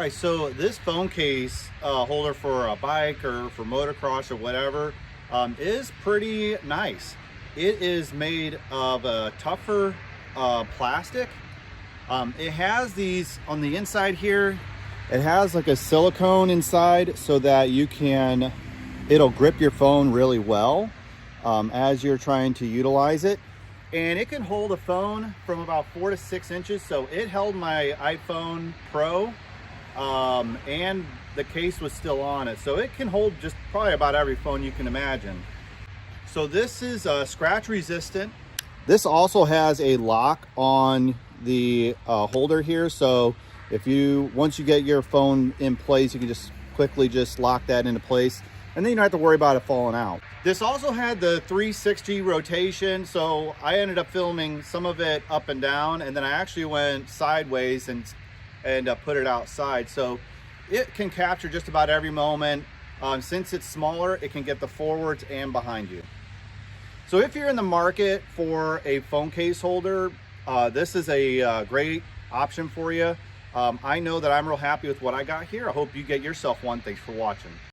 right, so this phone case holder for a bike or for motocross or whatever is pretty nice. It is made of a tougher plastic. It has these on the inside here. It has like a silicone inside so that it'll grip your phone really well as you're trying to utilize it. And it can hold a phone from about 4 to 6 inches. So it held my iPhone Pro and the case was still on it. So it can hold just probably about every phone you can imagine. So this is scratch resistant. This also has a lock on the holder here. So once you get your phone in place, you can just quickly lock that into place. And then you don't have to worry about it falling out. This also had the 360 rotation, so I ended up filming some of it up and down, and then I actually went sideways and put it outside. So it can capture just about every moment. Since it's smaller, it can get the forwards and behind you. So if you're in the market for a phone case holder, this is a great option for you. I know that I'm real happy with what I got here. I hope you get yourself one. Thanks for watching.